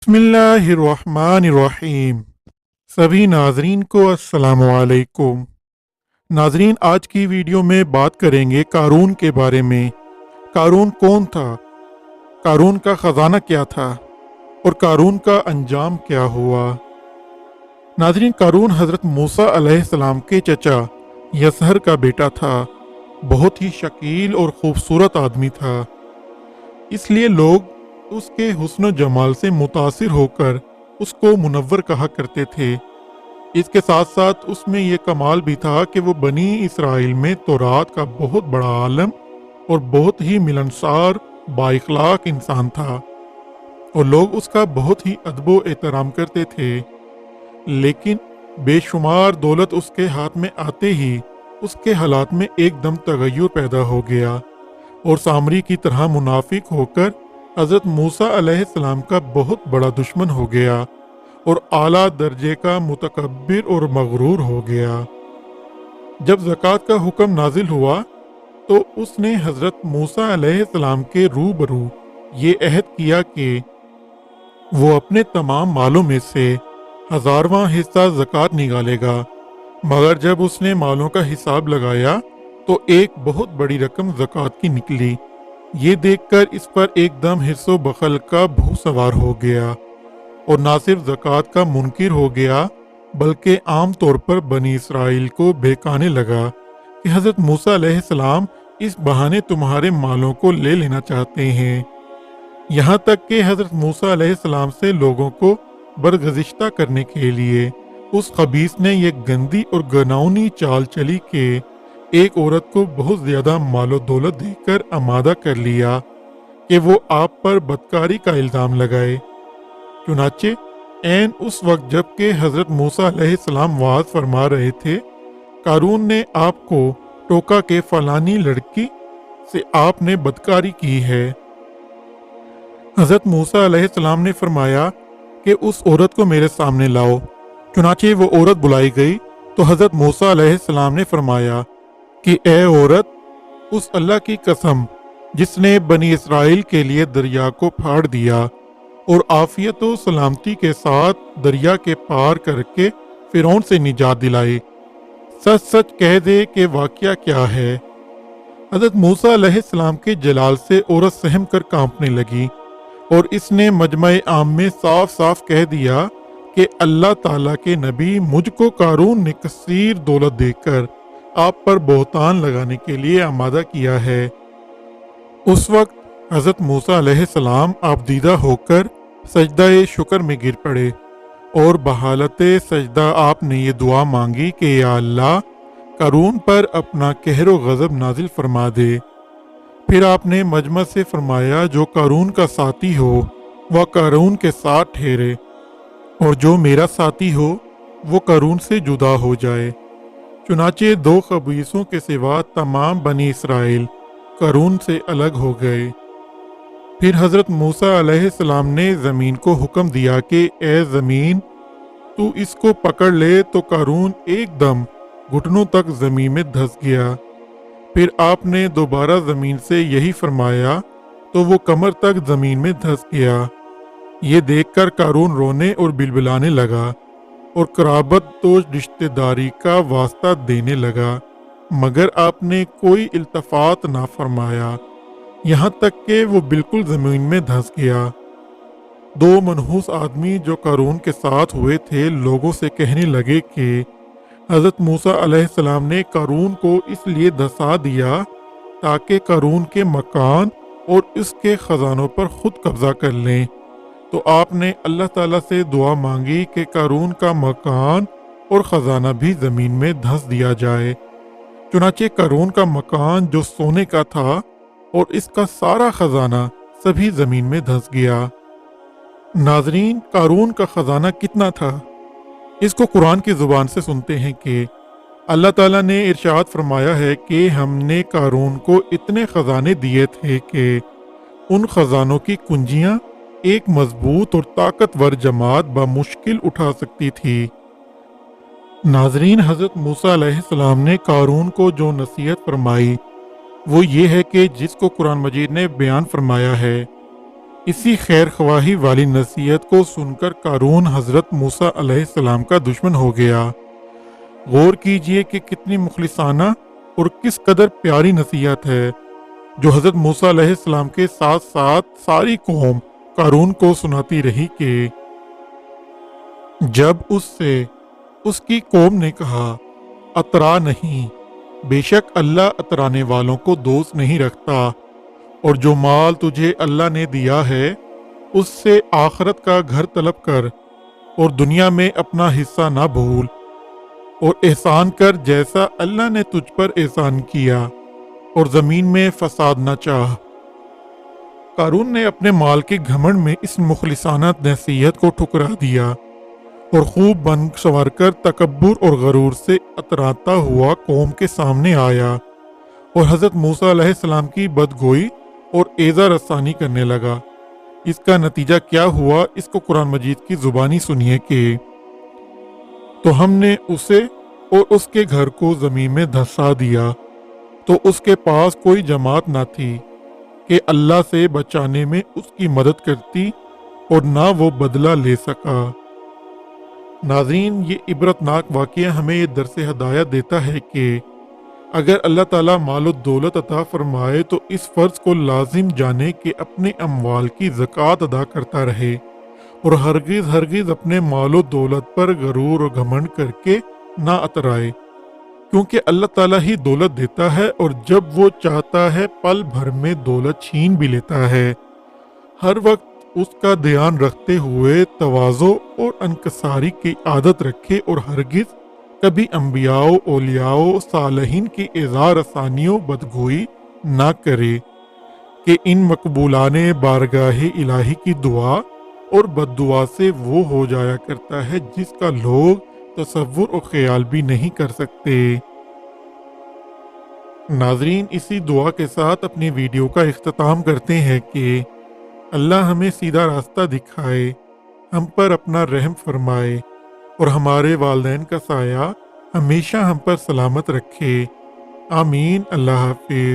बिस्मिल्लाहिर्रहमानिर्रहीम। सभी नाजरीन को अस्सलाम वालेकुम। नाजरीन, आज की वीडियो में बात करेंगे कारून के बारे में। कारून कौन था, कारून का ख़जाना क्या था और कारून का अंजाम क्या हुआ। नाजरीन, कारून हज़रत मूसा अलैहिस्सलाम के चचा यसहर का बेटा था। बहुत ही शकील और ख़ूबसूरत आदमी था, इसलिए लोग उसके हुस्न जमाल से मुतासिर होकर उसको मुनव्वर कहा करते थे। इसके साथ साथ उसमें यह कमाल भी था कि वो बनी इसराइल में तौरात का बहुत बड़ा आलम और बहुत ही मिलनसार बाइखलाक इंसान था और लोग उसका बहुत ही अदबो एहतराम करते थे। लेकिन बेशुमार दौलत उसके हाथ में आते ही उसके हालात में एकदम तगय्युर पैदा हो गया और सामरी की तरह मुनाफिक होकर हज़रत मूसा अलैहिस्सलाम का बहुत बड़ा दुश्मन हो गया और आला दर्जे का मुतकब्बिर और मगरूर हो गया। जब ज़कात का हुक्म नाजिल हुआ तो उसने हज़रत मूसा अलैहिस्सलाम के रूबरू ये अहद किया कि वो अपने तमाम मालों में से 1000वां हिस्सा ज़कात निकालेगा। मगर जब उसने मालों का हिसाब लगाया तो एक बहुत बड़ी रकम ज़कात की निकली। ये देखकर इस पर एकदम हिर्सो बखल का भू सवार हो गया और ना सिर्फ ज़कात का मुनकिर हो गया बल्कि आम तौर पर बनी इसराइल को बहकाने लगा कि हज़रत मूसा अलैहिस्सलाम इस बहाने तुम्हारे मालों को ले लेना चाहते हैं। यहाँ तक कि हज़रत मूसा अलैहिस्सलाम से लोगों को बरगज़िश्ता करने के लिए उस खबीस ने यह गंदी और घिनौनी चाल चली कि एक औरत को बहुत ज़्यादा मालो दौलत देकर आमादा कर लिया कि वो आप पर बदकारी का इल्ज़ाम लगाए। चुनाचे ऐन उस वक्त जबकि हज़रत मूसा अलैहिस्सलाम वाज फरमा रहे थे, कारून ने आपको टोका के फलानी लड़की से आपने बदकारी की है। हज़रत मूसा अलैहिस्सलाम ने फरमाया कि उस औरत को मेरे सामने लाओ। चुनाचे वो औरत बुलाई गई तो हज़रत मूसा अलैहिस्सलाम ने फरमाया कि ए औरत, उस अल्लाह की कसम जिसने बनी इसराइल के लिए दरिया को फाड़ दिया और आफियत व सलामती के साथ दरिया के पार करके फिरौन से निजात दिलाई, सच सच कह दे कि वाक़या क्या है। हज़रत मूसा अलैहिस्सलाम के जलाल से औरत सहम कर कांपने लगी और इसने मजमा आम में साफ साफ कह दिया कि अल्लाह ताला के नबी मुझको कारून ने कसीर दौलत देकर आप पर बोहतान लगाने के लिए आमादा किया है। उस वक्त हज़रत मूसा अलैहिस्सलाम आबदीदा होकर सजदा शुक्र में गिर पड़े और बहालत सजदा आपने ये दुआ मांगी कि या अल्लाह, कारून पर अपना कहर व गज़ब नाजिल फरमा दे। फिर आपने मजमा से फरमाया, जो कारून का साथी हो वह कारून के साथ ठहरे और जो मेरा साथी हो वो कारून से जुदा हो जाए। चुनाचे दो खबीसों के सिवा तमाम बनी इसराइल कारून से अलग हो गए। फिर हज़रत मूसा अलैहिस्सलाम ने ज़मीन को हुक्म दिया कि ए ज़मीन, तू इसको पकड़ ले, तो कारून एकदम घुटनों तक ज़मीन में धंस गया। फिर आपने दोबारा ज़मीन से यही फरमाया तो वो कमर तक ज़मीन में धंस गया। ये देखकर कारून रोने और बिलबिलाने लगा और कराबत तो रिश्तेदारी का वास्ता देने लगा, मगर आपने कोई इल्तफात ना फरमाया, यहाँ तक कि वो बिल्कुल ज़मीन में धंस गया। दो मनहूस आदमी जो कारून के साथ हुए थे लोगों से कहने लगे कि हज़रत मूसा अलैहिस्सलाम ने कारून को इसलिए धंसा दिया ताकि कारून के मकान और इसके ख़जानों पर खुद कब्जा कर लें। तो आपने अल्लाह ताला से दुआ मांगी कि कारून का मकान और ख़जाना भी ज़मीन में धंस दिया जाए। चुनाचे कारून का मकान जो सोने का था और इसका सारा ख़जाना सभी ज़मीन में धंस गया। नाजरीन, कारून का ख़जाना कितना था, इसको कुरान की ज़ुबान से सुनते हैं कि अल्लाह ताला ने इरशाद फरमाया है कि हमने कारून को इतने ख़जाने दिए थे कि उन ख़जानों की कुंजियाँ एक मजबूत और ताकतवर जमात बामुश्किल उठा सकती थी। नाजरीन, हज़रत मूसा अलैहिस्सलाम ने कारून को जो नसीहत फरमाई वो ये है कि जिसको कुरान मजीद ने बयान फरमाया है इसी खैर ख्वाही वाली नसीहत को सुनकर क़ारून हज़रत मूसा अलैहिस्सलाम का दुश्मन हो गया। गौर कीजिए कि कितनी मुखलिसाना और किस कदर प्यारी नसीहत है जो हज़रत मूसा अलैहिस्सलाम के साथ साथ सारी कौम क़ारून को सुनाती रही कि जब उससे उसकी कौम ने कहा, अतरा नहीं, बेशक अल्लाह अतराने वालों को दोस्त नहीं रखता, और जो माल तुझे अल्लाह ने दिया है उससे आखरत का घर तलब कर और दुनिया में अपना हिस्सा ना भूल, और एहसान कर जैसा अल्लाह ने तुझ पर एहसान किया, और ज़मीन में फसाद न चाह। क़ारून ने अपने माल के घमंड में इस मुखलिसाना नसीहत को ठुकरा दिया और खूब बन संवर कर तकब्बुर और गरूर से अतराता हुआ कौम के सामने आया और हज़रत मूसा अलैहिस्सलाम की बदगोई और एज़ा रसानी करने लगा। इसका नतीजा क्या हुआ, इसको कुरान मजीद की ज़ुबानी सुनिए कि तो हमने उसे और उसके घर को ज़मीन में धंसा दिया, तो उसके पास कोई जमात ना थी कि अल्लाह से बचाने में उसकी मदद करती, और ना वो बदला ले सका। नाज़रीन, ये इबरतनाक वाक़या हमें ये दर्स हदायत देता है कि अगर अल्लाह ताला माल और दौलत अता फरमाए तो इस फ़र्ज़ को लाजिम जाने कि अपने अमवाल की ज़कात अदा करता रहे और हरगिज़ हरगिज़ अपने माल और दौलत पर गरूर और घमंड करके ना अतराए, क्योंकि अल्लाह ताला ही दौलत देता है और जब वो चाहता है पल भर में दौलत छीन भी लेता है। हर वक्त उसका ध्यान रखते हुए तवाज़ो और अनकसारी की आदत रखे और हरगिज़ कभी अम्बियाओ, औलियाओ, सालहीन की एज़ार आसानियों बदगोई ना करे कि इन मकबूलाने बारगाहे इलाही की दुआ और बद्दुआ से वो हो जाया करता है जिसका लोग तसव्वुर और ख्याल भी नहीं कर सकते। नाजरीन, इसी दुआ के साथ अपनी वीडियो का इख्तिताम करते हैं कि अल्लाह हमें सीधा रास्ता दिखाए, हम पर अपना रहम फरमाए और हमारे वालिदैन का साया हमेशा हम पर सलामत रखे। आमीन। अल्लाह हाफिज़।